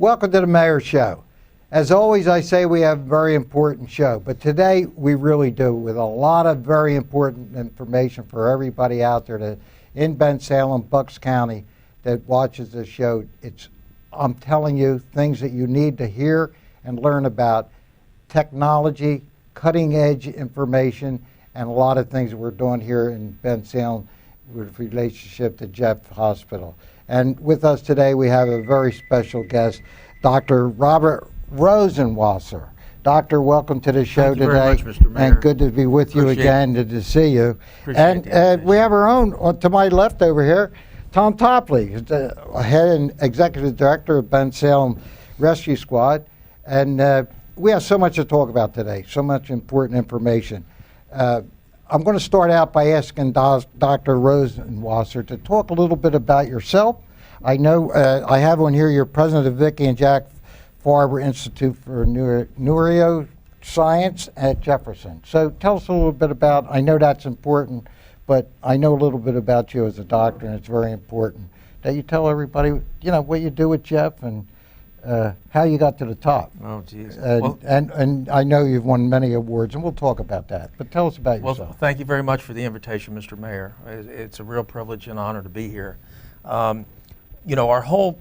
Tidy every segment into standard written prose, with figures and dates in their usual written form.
welcome to the Mayor's Show. As always, I say we have a very important show, but today we really do, with a lot of very important information for everybody out there that in Bensalem, Bucks County, that watches this show. I'm telling you, things that you need to hear and learn about technology, cutting edge information, and a lot of things that we're doing here in Bensalem with relationship to Jeff Hospital. And with us today, we have a very special guest, Dr. Robert Rosenwasser. Doctor, welcome to the show today. Thank you very much, Mr. Mayor. And good to be with you again, good to see you. And we have our own, to my left over here, Tom Topley, who's the head and executive director of Bensalem Rescue Squad. And we have so much to talk about today, so much important information. I'm going to start out by asking Dr. Rosenwasser to talk a little bit about yourself. I know I have on here, you're president of Vickie and Jack Farber Institute for Neuroscience at Jefferson. So tell us a little bit about, I know that's important, but I know a little bit about you as a doctor, and it's very important that you tell everybody, you know, what you do with Jeff and how you got to the top. Oh, geez. And I know you've won many awards, and we'll talk about that. But tell us about yourself. Well, thank you very much for the invitation, Mr. Mayor. It's a real privilege and honor to be here. You know, our whole,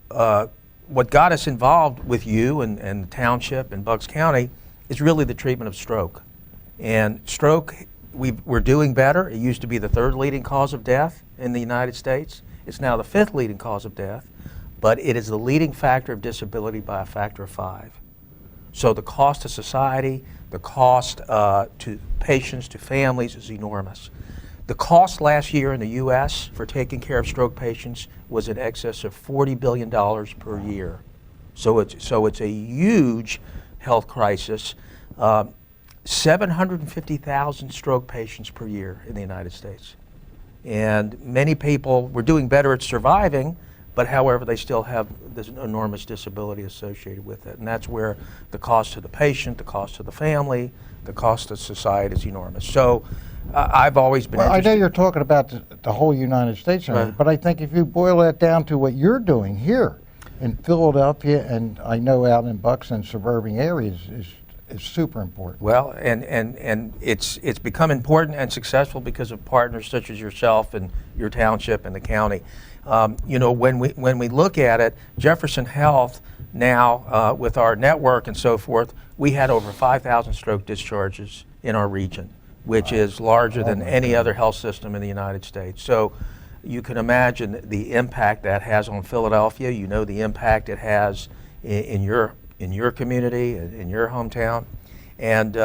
what got us involved with you and the township and Bucks County is really the treatment of stroke. And stroke, we're doing better. It used to be the third leading cause of death in the United States. It's now the fifth leading cause of death. But it is the leading factor of disability by a factor of 5. So the cost to society, the cost to patients, to families is enormous. The cost last year in the U.S. for taking care of stroke patients was in excess of $40 billion per year. So it's a huge health crisis. 750,000 stroke patients per year in the United States. And many people, we're doing better at surviving, but however, they still have this enormous disability associated with it. And that's where the cost to the patient, the cost to the family, the cost to society is enormous. So I've always been interested. I know you're talking about the whole United States, but I think if you boil that down to what you're doing here in Philadelphia, and I know out in Bucks and suburban areas, is super important. Well, and it's become important and successful because of partners such as yourself and your township and the county. You know, when we look at it, Jefferson Health now, with our network and so forth, we had over 5,000 stroke discharges in our region, which is larger than any other health system in the United States. So you can imagine the impact that has on Philadelphia. You know the impact it has in your community, in your hometown. And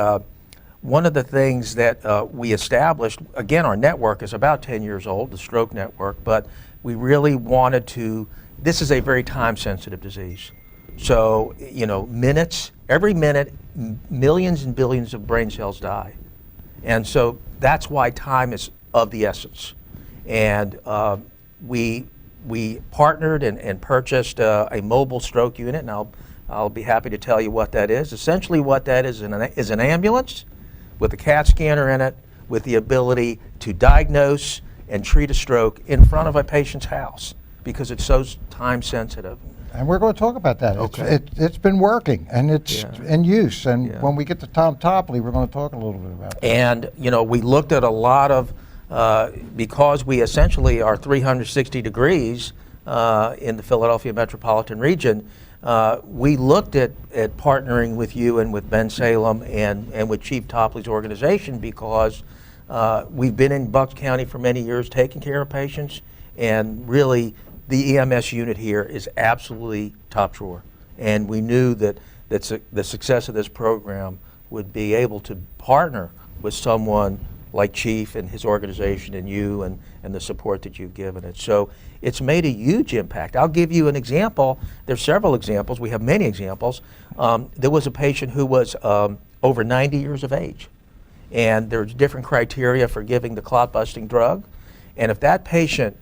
one of the things that we established, again, our network is about 10 years old, the stroke network, but we really wanted to, this is a very time-sensitive disease. So, you know, every minute, millions and billions of brain cells die. And so that's why time is of the essence. And we partnered and purchased a mobile stroke unit, and I'll be happy to tell you what that is. Essentially what that is an ambulance with a CAT scanner in it with the ability to diagnose and treat a stroke in front of a patient's house because it's so time sensitive. And we're going to talk about that. Okay. It's been working and it's in use. And when we get to Tom Topley, we're going to talk a little bit about that. And, you know, we looked at a lot of, because we essentially are 360 degrees in the Philadelphia metropolitan region, we looked at partnering with you and with Bensalem and with Chief Topley's organization because we've been in Bucks County for many years taking care of patients, and really the EMS unit here is absolutely top drawer. And we knew that the success of this program would be able to partner with someone like Chief and his organization and you and the support that you've given it. So it's made a huge impact. I'll give you an example. There's several examples. We have many examples. There was a patient who was over 90 years of age. And there's different criteria for giving the clot-busting drug. And if that patient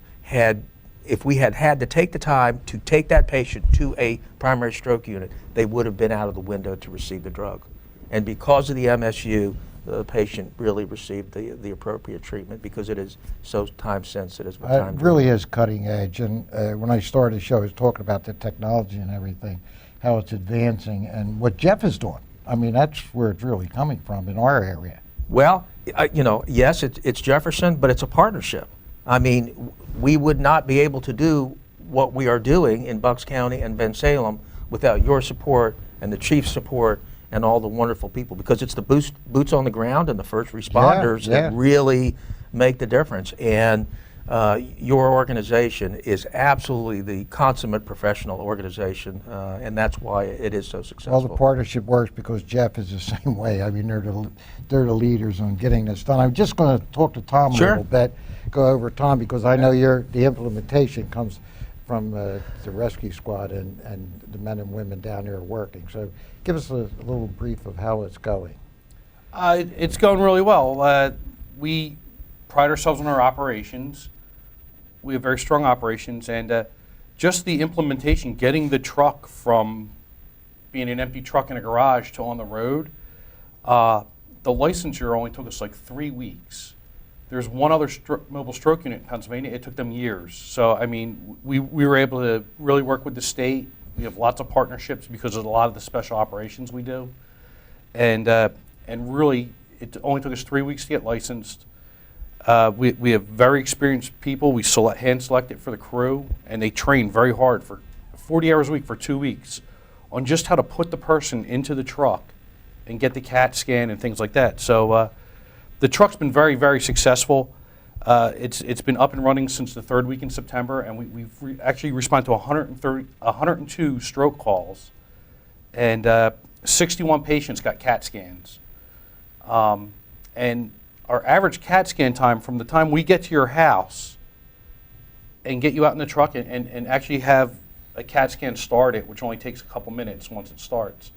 if we had to take the time to take that patient to a primary stroke unit, they would have been out of the window to receive the drug. And because of the MSU, the patient really received the appropriate treatment, because it is so time sensitive. It really is cutting edge. And when I started the show, I was talking about the technology and everything, how it's advancing, and what Jeff is doing. I mean, that's where it's really coming from in our area. Well, yes, it's Jefferson, but it's a partnership. I mean, we would not be able to do what we are doing in Bucks County and Bensalem without your support and the chief's support and all the wonderful people, because it's the boots on the ground and the first responders that really make the difference. And your organization is absolutely the consummate professional organization, and that's why it is so successful. Well, the partnership works because Jeff is the same way. I mean, they're the leaders on getting this done. I'm just going to talk to Tom a little bit, go over Tom, because I know the implementation comes from the rescue squad and the men and women down there working. So give us a little brief of how it's going. It's going really well. We pride ourselves on our operations. We have very strong operations, and just the implementation, getting the truck from being an empty truck in a garage to on the road, the licensure only took us like 3 weeks. There's one other mobile stroke unit in Pennsylvania. It took them years. So, I mean, we were able to really work with the state. We have lots of partnerships because of a lot of the special operations we do. And really, it only took us 3 weeks to get licensed. We have very experienced people. We hand select it for the crew, and they train very hard for 40 hours a week for 2 weeks on just how to put the person into the truck and get the CAT scan and things like that. So the truck's been very, very successful. It's been up and running since the 3rd week in September, and we've actually responded to 102 stroke calls, and 61 patients got CAT scans. And our average CAT scan time from the time we get to your house and get you out in the truck and actually have a CAT scan started, which only takes a couple minutes once it starts,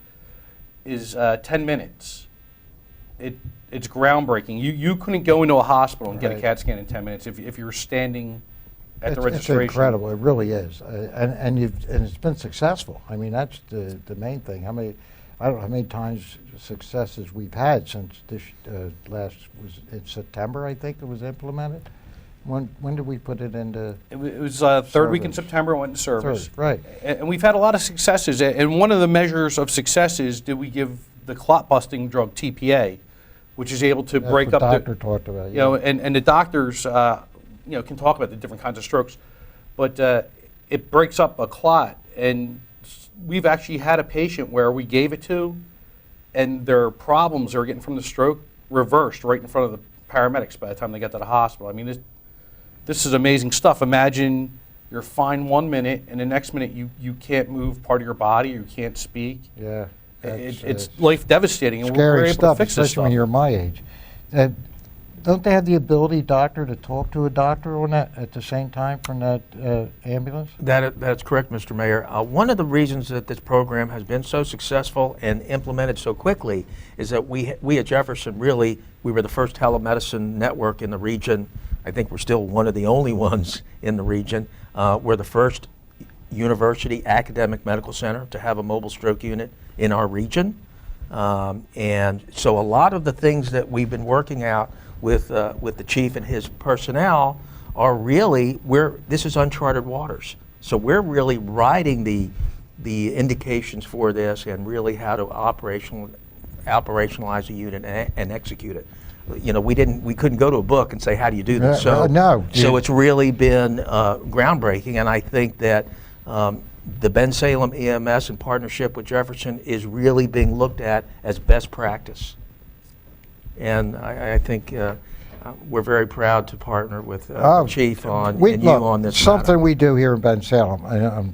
is 10 minutes. It's groundbreaking. You couldn't go into a hospital and get a CAT scan in 10 minutes if you were standing at the registration. It's incredible. It really is. And it's been successful. I mean, that's the main thing. I don't know how many times successes we've had since this was in September, I think it was implemented. When did we put it into It was 3rd week in September, it went into service. Right. And we've had a lot of successes. And one of the measures of success is, did we give the clot busting drug TPA, which is able to break up the doctor talked about. You know, and the doctors can talk about the different kinds of strokes, but it breaks up a clot. And we've actually had a patient where we gave it to, and their problems they were getting from the stroke reversed right in front of the paramedics by the time they got to the hospital. I mean, this is amazing stuff. Imagine you're fine 1 minute, and the next minute you can't move part of your body, you can't speak. Yeah. It's life devastating, and we're scary able stuff, to fix this especially when stuff. you're my age. Don't they have the ability, doctor, to talk to a doctor on that at the same time from that ambulance? That's correct, Mr. Mayor. One of the reasons that this program has been so successful and implemented so quickly is that we at Jefferson we were the first telemedicine network in the region. I think we're still one of the only ones in the region. We're the first university academic medical center to have a mobile stroke unit in our region. And so a lot of the things that we've been working out with the chief and his personnel are really, this is uncharted waters. So we're really writing the indications for this and really how to operationalize a unit and execute it. You know, we couldn't go to a book and say, how do you do this? So it's really been groundbreaking, and I think that the Bensalem EMS in partnership with Jefferson is really being looked at as best practice. And I think we're very proud to partner with the Chief and you on this something matter. We do here in Bensalem,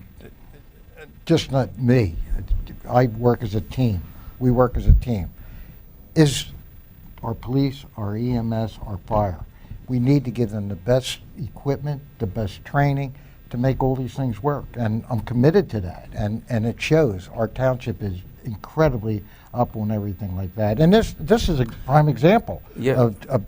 just not me, I work as a team, we work as a team, is our police, our EMS, our fire. We need to give them the best equipment, the best training to make all these things work. And I'm committed to that, and it shows. Our township is incredibly up on everything like that. And this is a prime example of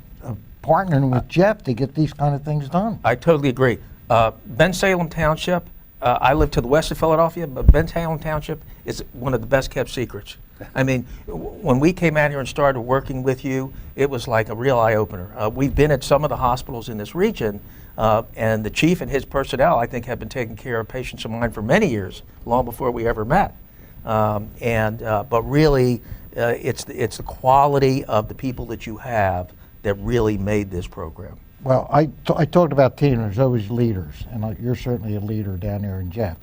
partnering with Jeff to get these kind of things done. I totally agree. Bensalem Township I live to the west of Philadelphia, but Bensalem Township is one of the best kept secrets. I mean, when we came out here and started working with you, it was like a real eye-opener. We've been at some of the hospitals in this region, and the chief and his personnel, I think, have been taking care of patients of mine for many years, long before we ever met. But really, it's the quality of the people that you have that really made this program. Well, I talked about team. There's always leaders, and you're certainly a leader down there in Jeff.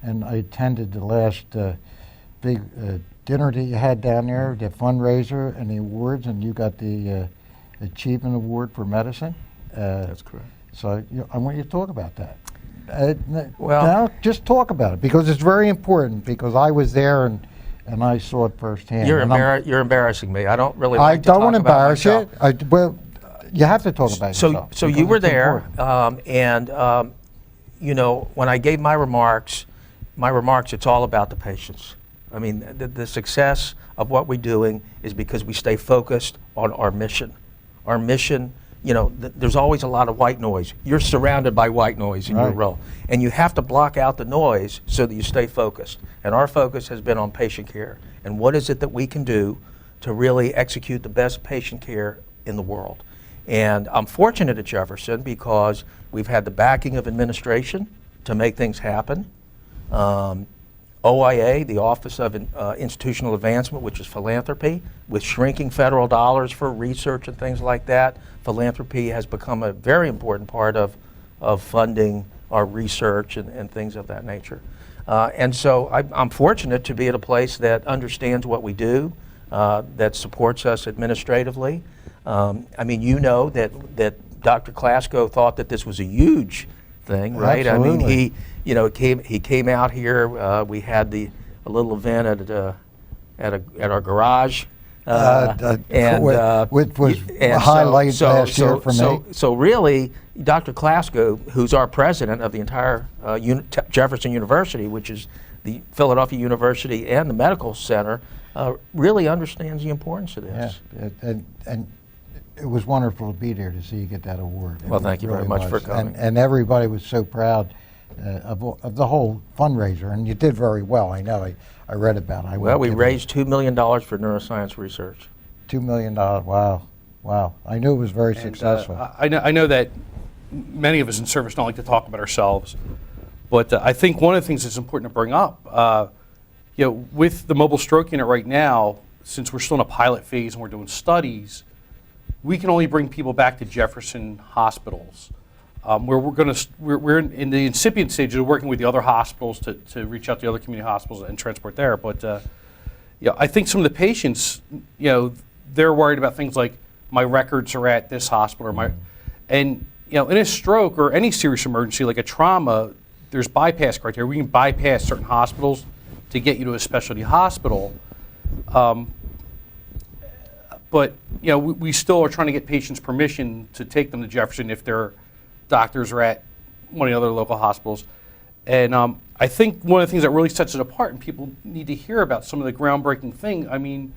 And I attended the last big dinner that you had down there, the fundraiser and the awards, and you got the Achievement Award for Medicine. That's correct. So I want you to talk about that. Well, now just talk about it, because it's very important, because I was there and I saw it firsthand. You're embarrassing me. I don't really like to talk about embarrass you. myself. Well, you have to talk about yourself. So you were there, and you know, when I gave my remarks, it's all about the patients. I mean, the success of what we're doing is because we stay focused on our mission. Our mission, you know, there's always a lot of white noise. You're surrounded by white noise in your role, and you have to block out the noise so that you stay focused. And our focus has been on patient care. And what is it that we can do to really execute the best patient care in the world? And I'm fortunate at Jefferson because we've had the backing of administration to make things happen. OIA, the Office of Institutional Advancement, which is philanthropy, with shrinking federal dollars for research and things like that, philanthropy has become a very important part of funding our research and things of that nature. And so I'm fortunate to be at a place that understands what we do, that supports us administratively. I mean, you know that Dr. Klasko thought that this was a huge thing, right? Absolutely. I mean, he came out here. We had a little event at our garage, which was a highlight last year for me. So really, Dr. Klasko, who's our president of the entire Jefferson University, which is the Philadelphia University and the Medical Center, really understands the importance of this. Yeah, and it was wonderful to be there to see you get that award. Well, thank you very much for coming. And everybody was so proud of the whole fundraiser, and you did very well. I know. I read about it. Well, we raised $2 million for neuroscience research. $2 million. Wow. I knew it was very successful. I know that many of us in service don't like to talk about ourselves, but I think one of the things that's important to bring up, with the mobile stroke unit right now, since we're still in a pilot phase and we're doing studies, we can only bring people back to Jefferson hospitals. Where we're in the incipient stages of working with the other hospitals to reach out to the other community hospitals and transport there. But I think some of the patients, they're worried about things like my records are at this hospital, and in a stroke or any serious emergency like a trauma, there's bypass criteria. We can bypass certain hospitals to get you to a specialty hospital. But we still are trying to get patients permission to take them to Jefferson if their doctors are at one of the other local hospitals. And I think one of the things that really sets it apart, and people need to hear about some of the groundbreaking thing. I mean,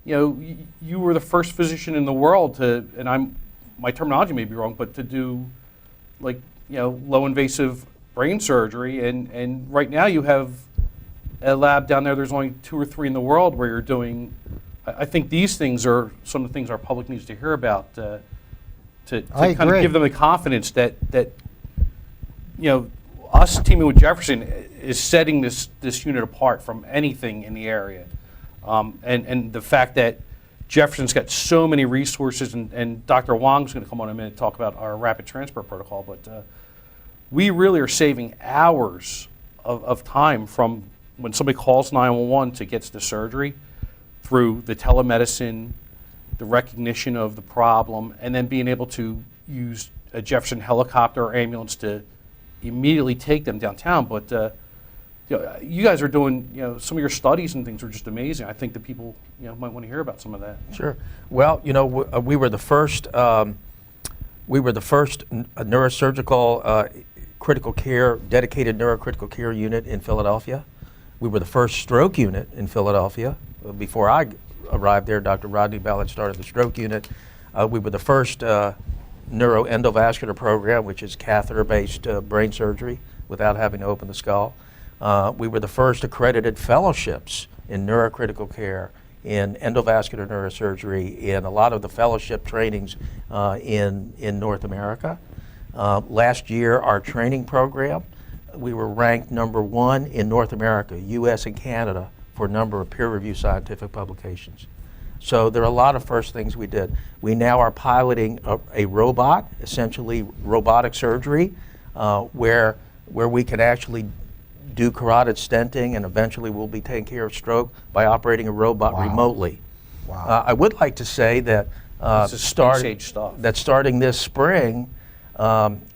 you were the first physician in the world to, and my terminology may be wrong, but to do low invasive brain surgery. And right now you have a lab down there. There's only 2 or 3 in the world where you're doing. I think these things are some of the things our public needs to hear about to kind of give them the confidence that us teaming with Jefferson is setting this unit apart from anything in the area, and the fact that Jefferson's got so many resources, and Dr. Wang's going to come on in a minute and talk about our rapid transport protocol, but we really are saving hours of time from when somebody calls 911 to get to the surgery, through the telemedicine, the recognition of the problem, and then being able to use a Jefferson helicopter or ambulance to immediately take them downtown. But you guys are doing, some of your studies and things are just amazing. I think that people, might want to hear about some of that. Sure. Well, we were the first neurosurgical critical care, dedicated neurocritical care unit in Philadelphia. We were the first stroke unit in Philadelphia. Before I arrived there, Dr. Rodney Ballard started the stroke unit. We were the first neuroendovascular program, which is catheter-based brain surgery, without having to open the skull. We were the first accredited fellowships in neurocritical care, in endovascular neurosurgery, in a lot of the fellowship trainings in North America. Last year, our training program, we were ranked #1 in North America, US and Canada, for a number of peer-reviewed scientific publications. So there are a lot of first things we did. We now are piloting a robot, essentially robotic surgery, where we can actually do carotid stenting, and eventually we'll be taking care of stroke by operating a robot remotely. Wow. I would like to say that This is space-age stuff. that starting this spring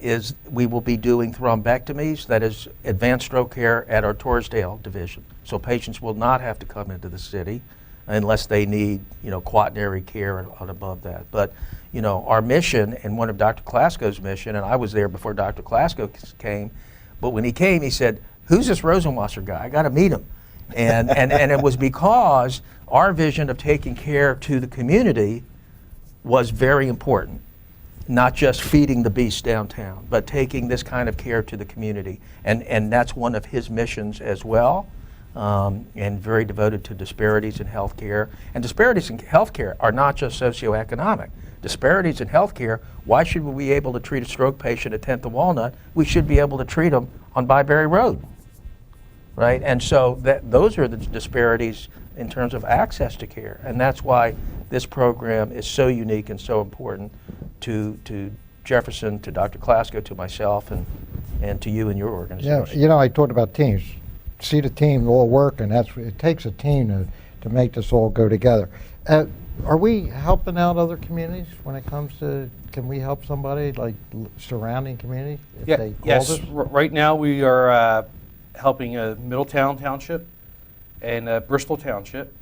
is we will be doing thrombectomies, that is advanced stroke care at our Torresdale division. So patients will not have to come into the city unless they need, quaternary care and above that. But, our mission, and one of Dr. Klasko's mission, and I was there before Dr. Klasko came, but when he came, he said, "Who's this Rosenwasser guy? I got to meet him." And it was because our vision of taking care to the community was very important. Not just feeding the beast downtown, but taking this kind of care to the community. And that's one of his missions as well, and very devoted to disparities in healthcare. And disparities in healthcare are not just socioeconomic. Disparities in healthcare, why should we be able to treat a stroke patient at 10th and Walnut? We should be able to treat them on Byberry Road, right? And so those are the disparities in terms of access to care. And that's why this program is so unique and so important to Jefferson, to Dr. Klasko, to myself, and to you and your organization. Yeah, I talked about teams. See the team all work, and it takes a team to make this all go together. Are we helping out other communities when it comes to, can we help somebody like surrounding communities if they call Yes, us? right now we are helping Middletown Township and Bristol Township.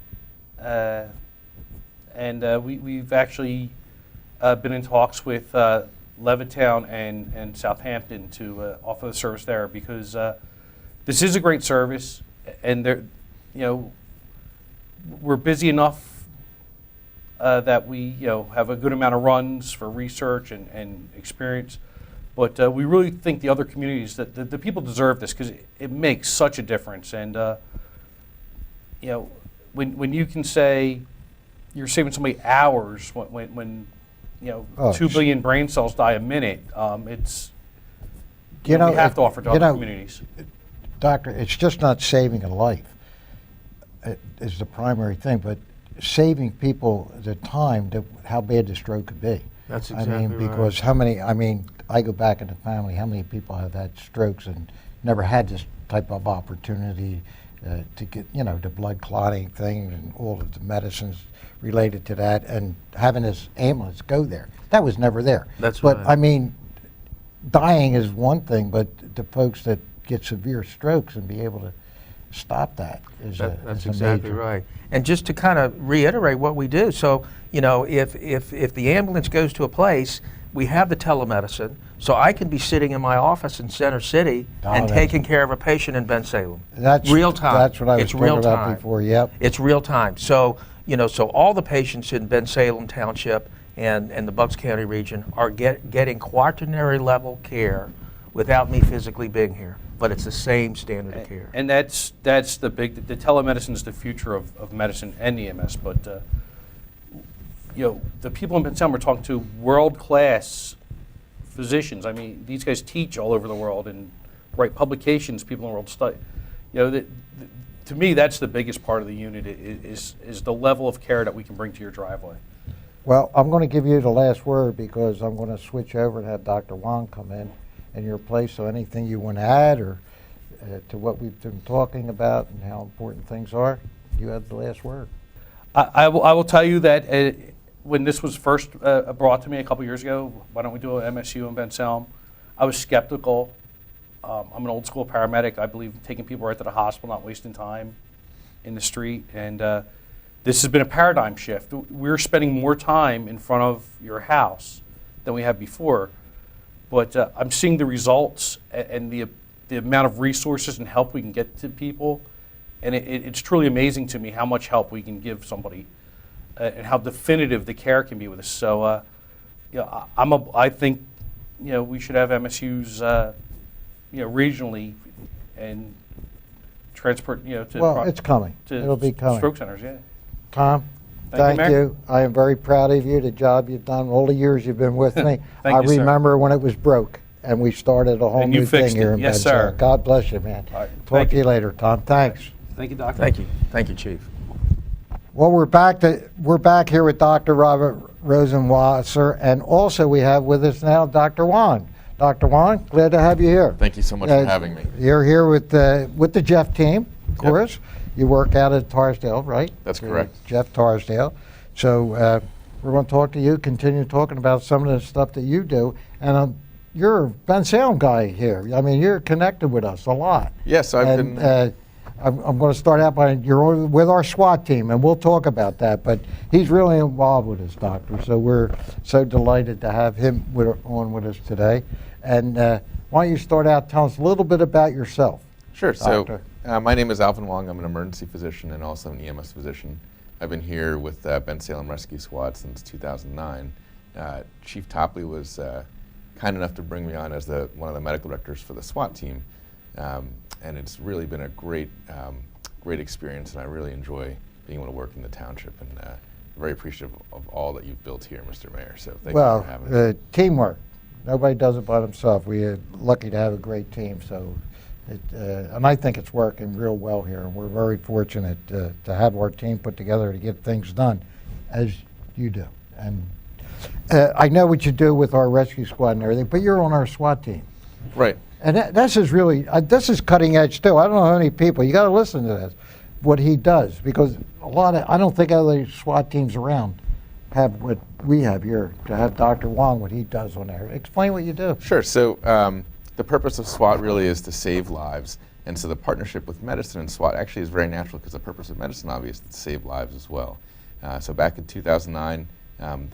We've actually been in talks with Levittown and Southampton to offer the service there, because this is a great service, and we're busy enough that we have a good amount of runs for research and experience, but we really think the other communities, that the people deserve this, because it makes such a difference. And when you can say you're saving somebody hours when 2 billion brain cells die a minute, it's we have to offer to other communities. Doctor, it's just not saving a life is the primary thing, but saving people the time to how bad the stroke could be. That's exactly right. Because I go back in the family, how many people have had strokes and never had this type of opportunity to get, the blood clotting thing and all of the medicines related to that, and having this ambulance go there. That was never there. That's but, right. Dying is one thing, but the folks that get severe strokes and be able to stop that is That's is a exactly major. right. And just to kind of reiterate what we do, so if the ambulance goes to a place, we have the telemedicine, so I can be sitting in my office in Center City and taking care of a patient in Bensalem. That's real time. That's what I was It's talking real about time. before. Yep. It's real time. So so all the patients in Bensalem Township and the Bucks County region are getting quaternary level care without me physically being here. But it's the same standard of care. And that's the telemedicine is the future of medicine and EMS. But the people in Bensalem we're talking to, world-class physicians. I mean, these guys teach all over the world and write publications. People in the world study. To me, that's the biggest part of the unit is the level of care that we can bring to your driveway. Well, I'm going to give you the last word because I'm going to switch over and have Dr. Wang come in your place. So anything you want to add or to what we've been talking about and how important things are, you have the last word. I will tell you that when this was first brought to me a couple years ago, why don't we do an MSU in Bensalem, I was skeptical. I'm an old school paramedic. I believe in taking people right to the hospital, not wasting time in the street. And this has been a paradigm shift. We're spending more time in front of your house than we have before. But I'm seeing the results and the amount of resources and help we can get to people. And it's truly amazing to me how much help we can give somebody and how definitive the care can be with us. So I think we should have MSUs regionally and transport, to Well, it's coming. to It'll be coming. stroke centers. Yeah. Tom, Thank you, thank Mayor. you. I am very proud of you, the job you've done, all the years you've been with me. Thank I you, sir. remember when it was broke, and we started a whole And you new thing fixed it. here in Yes, Bensalem. sir. God bless you, man. All right. Talk Thank to you later, Tom. Thanks. Thank you, Doctor. Thank you, Chief. Well, we're back here with Dr. Robert Rosenwasser, and also we have with us now Dr. Wang. Dr. Wang, glad to have you here. Thank you so much for having me. You're here with the Jeff team, of course. You work out at Torresdale, right? That's correct. Jeff Torresdale. So we're going to talk to you, continue talking about some of the stuff that you do. And you're a Bensalem guy here. I mean, you're connected with us a lot. Yes, I've been. I'm going to start out by you're with our SWAT team, and we'll talk about that. But he's really involved with us, Doctor. So we're so delighted to have him on with us today. And why don't you start out? Tell us a little bit about yourself. Sure. Doctor. So my name is Alvin Wang. I'm an emergency physician and also an EMS physician. I've been here with Bensalem Rescue Squad since 2009. Chief Topley was kind enough to bring me on as one of the medical directors for the SWAT team. And it's really been a great experience, and I really enjoy being able to work in the township, and very appreciative of all that you've built here, Mr. Mayor. So thank you for having me. Teamwork. Nobody does it by themselves. We're lucky to have a great team. So, and I think it's working real well here, and we're very fortunate to have our team put together to get things done, as you do. And I know what you do with our rescue squad and everything, but you're on our SWAT team. Right. And this is really, this is cutting edge too. I don't know how many people, you got to listen to this, what he does, because I don't think other SWAT teams around have what we have here, to have Dr. Wang, what he does on there. Explain what you do. Sure. So the purpose of SWAT really is to save lives. And so the partnership with medicine and SWAT actually is very natural, because the purpose of medicine obviously is to save lives as well. So back in 2009,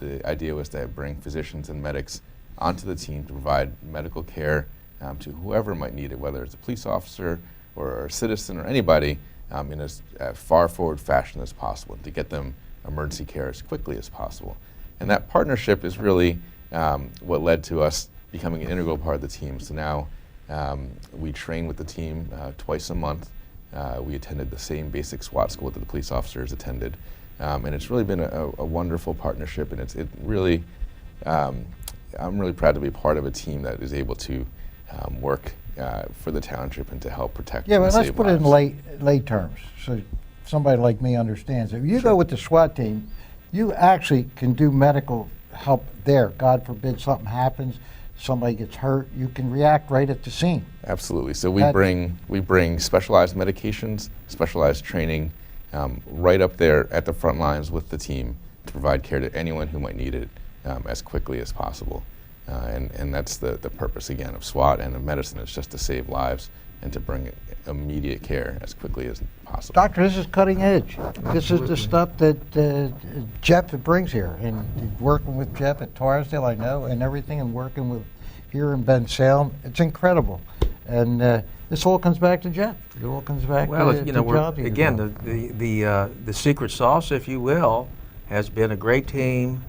the idea was to bring physicians and medics onto the team to provide medical care to whoever might need it, whether it's a police officer or a citizen or anybody, in as far forward fashion as possible, to get them emergency care as quickly as possible. And that partnership is really what led to us becoming an integral part of the team. So now we train with the team twice a month. We attended the same basic SWAT school that the police officers attended. And it's really been a wonderful partnership, and it really, I'm really proud to be part of a team that is able to work for the township and to help protect Yeah, and but let's save put it in lives. lay terms, so somebody like me understands it. If you go with the SWAT team, you actually can do medical help there. God forbid something happens, somebody gets hurt, you can react right at the scene. Absolutely. So we bring specialized medications, specialized training, right up there at the front lines with the team to provide care to anyone who might need it as quickly as possible. And that's the purpose, again, of SWAT and of medicine, is just to save lives and to bring immediate care as quickly as possible. Doctor, this is cutting edge. This is the stuff that Jeff brings here. And working with Jeff at Torresdale, I know, and everything, and working with here in Bensalem, it's incredible. And this all comes back to Jeff. It all comes back to the job. Again, the secret sauce, if you will, has been a great team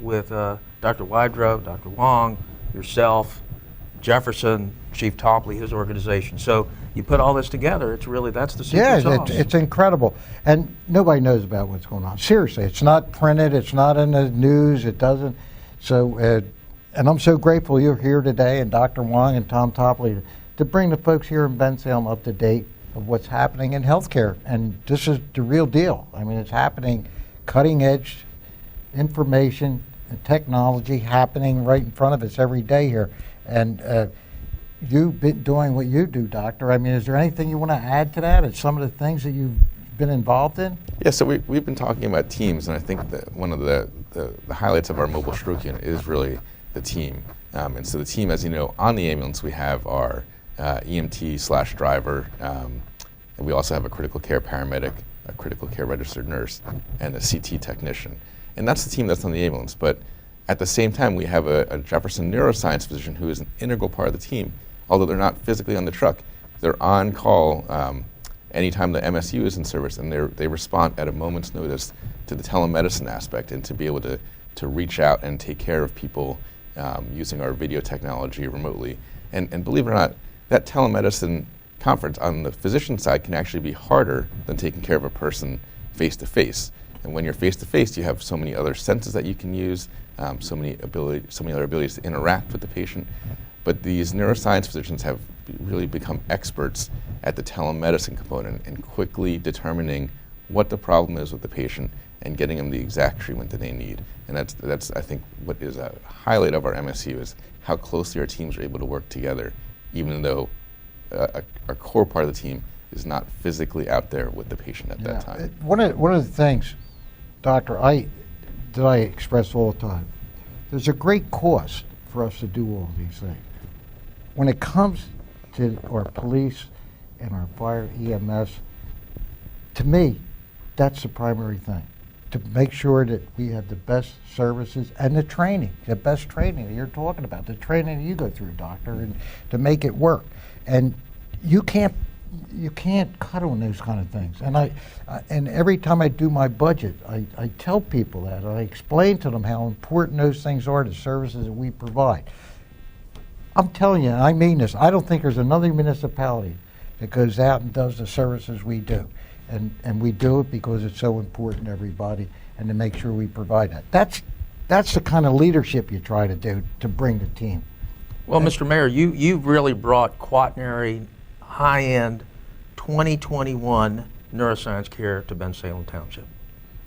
with Dr. Wydrow, Dr. Wang, yourself, Jefferson, Chief Topley, his organization. So you put all this together, that's the secret sauce. Yeah, it's incredible. And nobody knows about what's going on. Seriously, it's not printed, it's not in the news, it doesn't. So, and I'm so grateful you're here today, and Dr. Wang and Tom Topley, to bring the folks here in Bensalem up to date of what's happening in healthcare. And this is the real deal. I mean, it's happening, cutting edge information and technology happening right in front of us every day here. And you've been doing what you do, Doctor. I mean, is there anything you want to add to that? It's some of the things that you've been involved in? Yeah, so we've been talking about teams, and I think that one of the highlights of our mobile stroke unit is really the team. And so the team, as you know, on the ambulance, we have our EMT/driver, and we also have a critical care paramedic, a critical care registered nurse, and a CT technician. And that's the team that's on the ambulance. But at the same time, we have a Jefferson Neuroscience physician who is an integral part of the team. Although they're not physically on the truck, they're on call anytime the MSU is in service, and they respond at a moment's notice to the telemedicine aspect, and to be able to reach out and take care of people using our video technology remotely. And believe it or not, that telemedicine conference on the physician side can actually be harder than taking care of a person face to face. And when you're face to face, you have so many other senses that you can use, so many other abilities to interact with the patient. But these neuroscience physicians have really become experts at the telemedicine component and quickly determining what the problem is with the patient and getting them the exact treatment that they need. And that's I think what is a highlight of our MSU is how closely our teams are able to work together, even though a core part of the team is not physically out there with the patient at that time. One of the things, Doctor, that I express all the time, there's a great cost for us to do all these things. When it comes to our police and our fire EMS, to me, that's the primary thing. To make sure that we have the best services and the best training that you're talking about, the training that you go through, Doctor, and to make it work. And you can't cut on those kind of things. And and every time I do my budget, I tell people that. I explain to them how important those things are, the services that we provide. I'm telling you, and I mean this, I don't think there's another municipality that goes out and does the services we do. And we do it because it's so important to everybody and to make sure we provide that. That's the kind of leadership you try to do to bring the team. Well, Mr. Mayor, you've really brought quaternary, high-end, 2021 neuroscience care to Bensalem Township.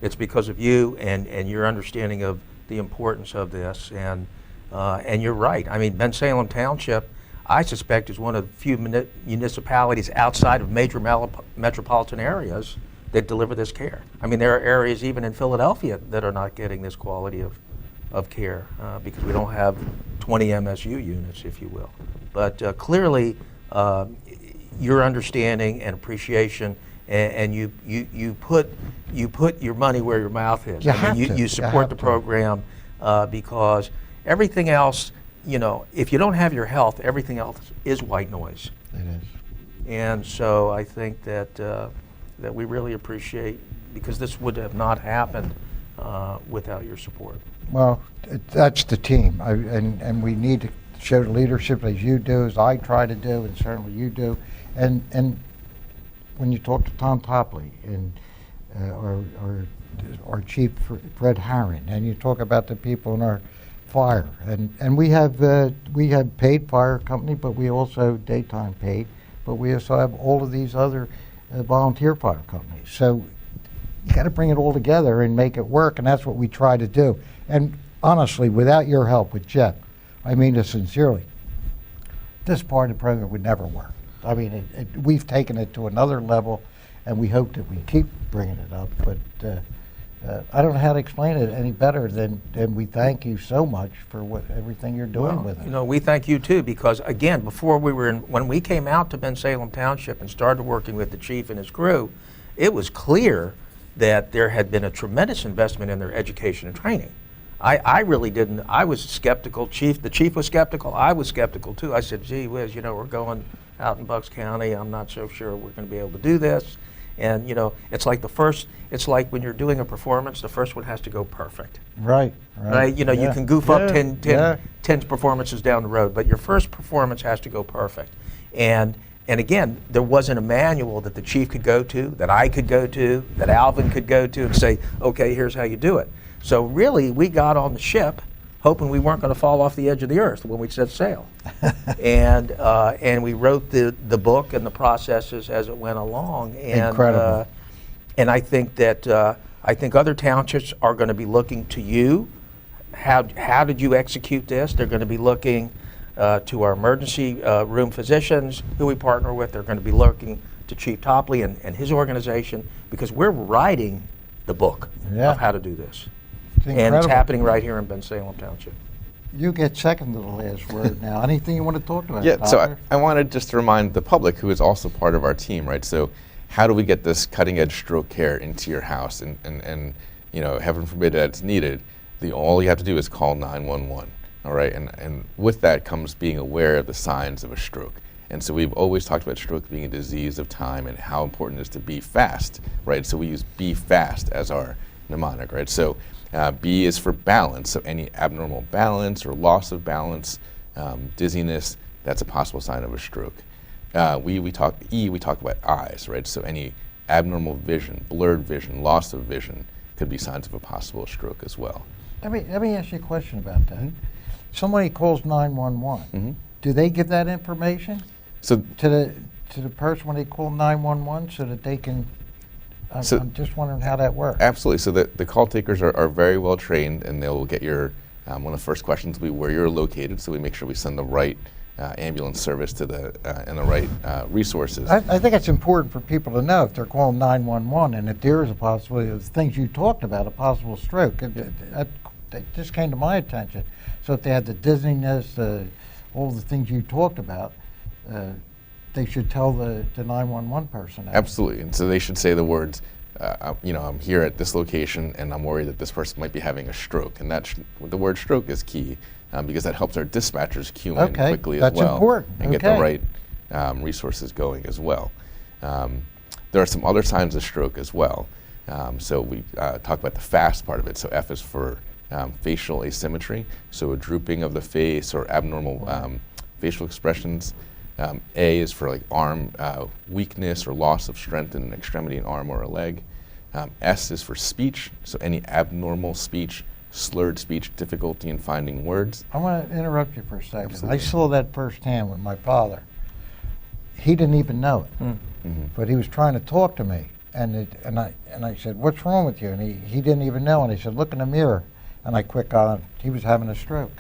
It's because of you and your understanding of the importance of this, and you're right. I mean, Bensalem Township, I suspect, is one of the few municipalities outside of major metropolitan areas that deliver this care. I mean, there are areas even in Philadelphia that are not getting this quality of care because we don't have 20 MSU units, if you will. But clearly, your understanding and appreciation, and you put your money where your mouth is. You support the program because everything else, you know, if you don't have your health, everything else is white noise. It is. And so I think that that we really appreciate, because this would have not happened without your support. Well, that's the team, and we need to show the leadership as you do, as I try to do, and certainly you do. And when you talk to Tom Topley and our chief Fred Harron, and you talk about the people in our fire, and we have paid fire company, but we also daytime paid, but we also have all of these other volunteer fire companies. So you got to bring it all together and make it work, and that's what we try to do. And honestly, without your help with Jeff, I mean this sincerely, this part of the program would never work. I mean, we've taken it to another level, and we hope that we keep bringing it up, but I don't know how to explain it any better than we thank you so much for everything you're doing with it. You know, we thank you too, because again, before when we came out to Bensalem Township and started working with the chief and his crew, it was clear that there had been a tremendous investment in their education and training. I really didn't. I was skeptical. The chief was skeptical. I was skeptical too. I said, gee whiz, you know, we're going out in Bucks County. I'm not so sure we're going to be able to do this. And, you know, it's like when you're doing a performance, the first one has to go perfect. Right. You know, you can goof up 10 performances down the road, but your first performance has to go perfect. And again, there wasn't a manual that the chief could go to, that I could go to, that Alvin could go to and say, okay, here's how you do it. So really, we got on the ship hoping we weren't going to fall off the edge of the earth when we set sail. And we wrote the book and the processes as it went along. And, incredible. And I think that I think other townships are going to be looking to you. How did you execute this? They're going to be looking to our emergency room physicians who we partner with. They're going to be looking to Chief Topley and his organization, because we're writing the book of how to do this. And it's happening right here in Bensalem Township. You get second to the last word now. Anything you want to talk about? Yeah, so Doctor? I wanted just to remind the public, who is also part of our team, right? So how do we get this cutting edge stroke care into your house? And you know, heaven forbid that it's needed, all you have to do is call 911, all right? And with that comes being aware of the signs of a stroke. And so we've always talked about stroke being a disease of time and how important it is to be fast, right? So we use be fast as our mnemonic, right? So B is for balance, so any abnormal balance or loss of balance, dizziness, that's a possible sign of a stroke. we talk about eyes, right? So any abnormal vision, blurred vision, loss of vision could be signs of a possible stroke as well. Let me ask you a question about that. Somebody calls 911. Do they give that information So to the person when they call 911 so that they can? I'm just wondering how that works. absolutely. So the call takers are very well trained, and they will get your one of the first questions will be where you're located. So we make sure we send the right ambulance service to the and the right resources. I think it's important for people to know if they're calling 911 and if there is a possibility of things you talked about, a possible stroke. That just came to my attention. So if they had the dizziness, all the things you talked about, they should tell the 911 person that. Absolutely, and so they should say the words, I'm here at this location, and I'm worried that this person might be having a stroke. And the word stroke is key because that helps our dispatchers cue in quickly that's as well important. and get the right resources going as well. There are some other signs of stroke as well. So we talk about the FAST part of it. So F is for facial asymmetry, so a drooping of the face or abnormal facial expressions. A is for like arm weakness or loss of strength in an extremity, an arm or a leg. S is for speech, so any abnormal speech, slurred speech, difficulty in finding words. I want to interrupt you for a second. Absolutely. I saw that firsthand with my father. He didn't even know it, but he was trying to talk to me, and I said, "What's wrong with you?" And he didn't even know, and he said, "Look in the mirror," and I quick got on. He was having a stroke,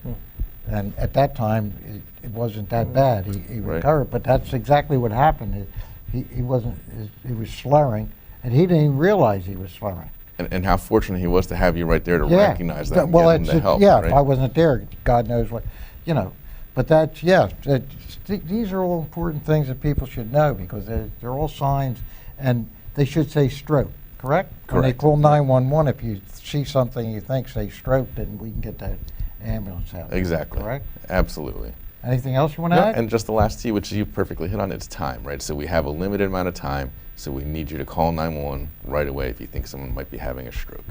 and at that time it wasn't that bad. He Right. recovered, but that's exactly what happened. He wasn't. He was slurring, and he didn't even realize he was slurring. And how fortunate he was to have you right there to recognize that and Well, get him the help. yeah. Right? If I wasn't there, God knows what, But that's these are all important things that people should know because they're all signs, and they should say stroke. Correct? When they Correct. call 911, if you see something you think say stroke, then we can get that ambulance out. Exactly. Correct? Absolutely. Anything else you want to Yeah, add? and just the last T, which you perfectly hit on, it's time, right? So we have a limited amount of time, so we need you to call 911 right away if you think someone might be having a stroke.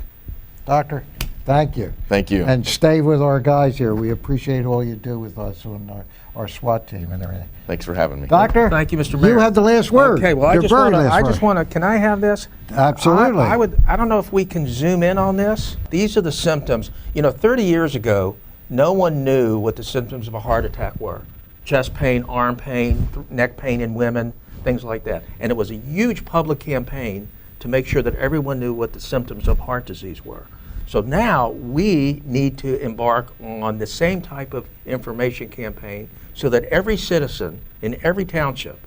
Doctor, thank you. Thank you. And stay with our guys here. We appreciate all you do with us and our SWAT team and everything. Thanks for having me. Doctor, Thank you, Mr. Mayor. you have the last word. Okay, well, Your very last I word. just want to, can I have this? Absolutely. I don't know if we can zoom in on this. These are the symptoms. 30 years ago, no one knew what the symptoms of a heart attack were. Chest pain, arm pain, neck pain in women, things like that. And it was a huge public campaign to make sure that everyone knew what the symptoms of heart disease were. So now we need to embark on the same type of information campaign so that every citizen in every township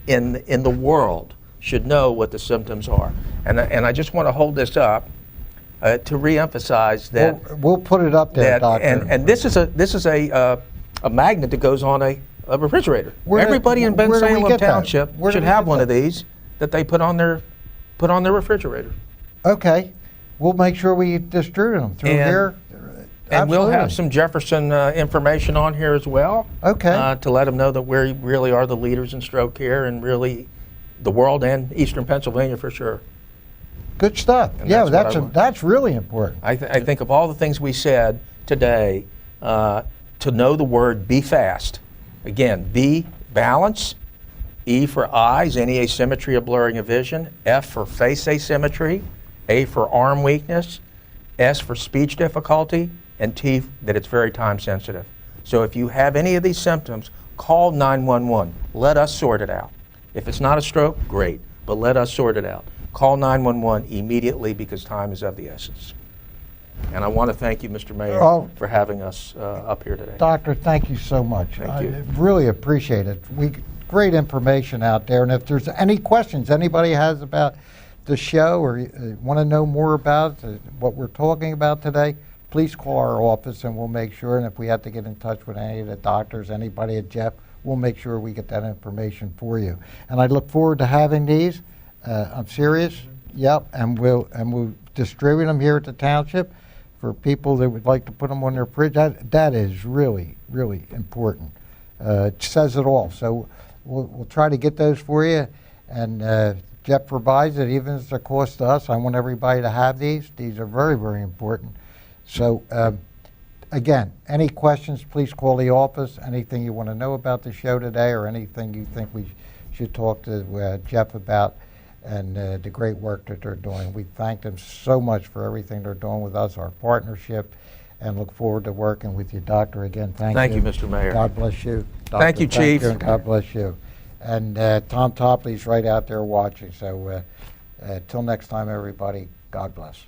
in the world should know what the symptoms are. And I just want to hold this up to reemphasize that We'll put it up there, Doctor. and this is a magnet that goes on a refrigerator. Where do- Everybody in where do we Bensalem get that? Township Where do should we have get one that? of these that they put on their refrigerator. Okay. We'll make sure we distribute them through And- here. And we'll have Absolutely. some Jefferson information on here as well. Okay. To let them know that we really are the leaders in stroke care and really the world and Eastern Pennsylvania for sure. Good stuff. And Yeah, that's what I want. that's really important. I think of all the things we said today, to know the word be fast. Again, B, balance. E for eyes, any asymmetry or blurring of vision. F for face asymmetry. A for arm weakness. S for speech difficulty. And T, that it's very time sensitive. So if you have any of these symptoms, call 911. Let us sort it out. If it's not a stroke, great, but let us sort it out. Call 911 immediately because time is of the essence. And I want to thank you, Mr. Mayor, Oh. for having us up here today. Doctor, thank you so much. Thank you. I really appreciate it. Great information out there. And if there's any questions anybody has about the show or want to know more about what we're talking about today, please call our office and we'll make sure. And if we have to get in touch with any of the doctors, anybody at Jeff, we'll make sure we get that information for you. And I look forward to having these. I'm serious. Yep. And we'll distribute them here at the township for people that would like to put them on their fridge. That is really, really important. It says it all. So we'll try to get those for you. And Jeff provides it, even if it's a cost to us. I want everybody to have these. These are very, very important. So again, any questions, please call the office. Anything you want to know about the show today or anything you think we should talk to Jeff about, and the great work that they're doing. We thank them so much for everything they're doing with us, our partnership, and look forward to working with you, Doctor. Again, thank you. Thank you, Mr. Mayor. God bless you. Thank you, Doctor, Chief. and God bless you. And Tom Topley's right out there watching. So till next time, everybody, God bless.